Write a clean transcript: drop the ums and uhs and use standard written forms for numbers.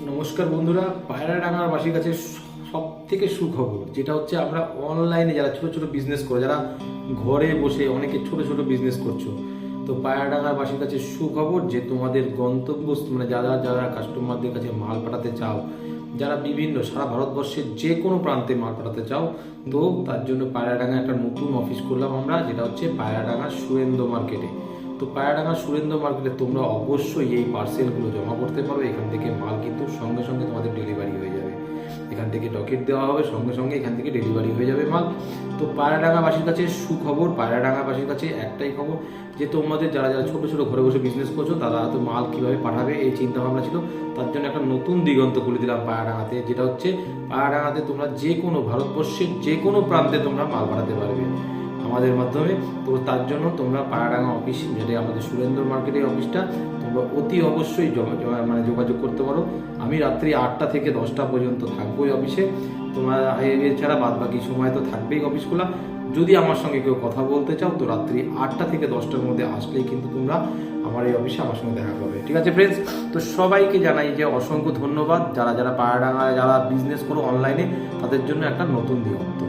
নমস্কার বন্ধুরা, পায়রাডাঙ্গার বাসীর কাছে সব থেকে সুখবর যেটা হচ্ছে আমরা অনলাইনে যারা ছোট ছোট বিজনেস করে, যারা ঘরে বসে অনেকে ছোট ছোট বিজনেস করছো, তো পায়রাডাঙ্গার বাসীর কাছে সুখবর যে তোমাদের গন্তব্য মানে যারা যারা কাস্টমারদের কাছে মাল পাঠাতে চাও, যারা বিভিন্ন সারা ভারতবর্ষের যে কোনো প্রান্তে মাল পাঠাতে চাও, তো তার জন্য পায়রাডাঙ্গা একটা নতুন অফিস করলাম আমরা, যেটা হচ্ছে পায়রাডাঙ্গা সুরেন্দ্র মার্কেটে। তো পায়রাডাঙ্গা সুরেন্দ্র মার্কেটে তোমরা অবশ্যই এই পার্সেলগুলো জমা করতে পারো। এখান থেকে মাল কিন্তু সঙ্গে সঙ্গে তোমাদের ডেলিভারি হয়ে যাবে। এখান থেকে ডকেট দেওয়া হবে, সঙ্গে সঙ্গে এখান থেকে ডেলিভারি হয়ে যাবে মাল। তো পায়রাডাঙ্গাবাসীর কাছে সুখবর, পায়রাডাঙ্গাবাসীর কাছে একটাই খবর যে তোমাদের যারা যারা ছোটো ছোটো ঘরে বসে বিজনেস করছো, তারা হয়তো মাল কীভাবে পাঠাবে এই চিন্তা ভাবনা ছিল, তার জন্য একটা নতুন দিগন্ত খুলে দিলাম পায়রাডাঙ্গাতে, যেটা হচ্ছে পায়রাডাঙ্গাতে তোমরা যে কোনো ভারতবর্ষের যে কোনো প্রান্তে তোমরা মাল পাঠাতে পারবে আমাদের মাধ্যমে। তো তার জন্য তোমরা পায়রাডাঙ্গা অফিস, যেটা আমাদের সুরেন্দ্র মার্কেটের অফিসটা, তোমরা অতি অবশ্যই যোগাযোগ করতে পারো। আমি রাত্রি 8টা থেকে 10টা পর্যন্ত থাকবো এই অফিসে। তোমরা এছাড়া বাদ বাকি সময় তো থাকবেই অফিস খোলা। যদি আমার সঙ্গে কেউ কথা বলতে চাও, তো রাত্রি 8টা থেকে 10টার মধ্যে আসলেই কিন্তু তোমরা আমার এই অফিসে আমার সঙ্গে দেখা করবে। ঠিক আছে ফ্রেন্ডস, তো সবাইকে জানাই যে অসংখ্য ধন্যবাদ। যারা যারা পায়রাডাঙ্গায় যারা বিজনেস করো অনলাইনে, তাদের জন্য একটা নতুন দিগন্ত।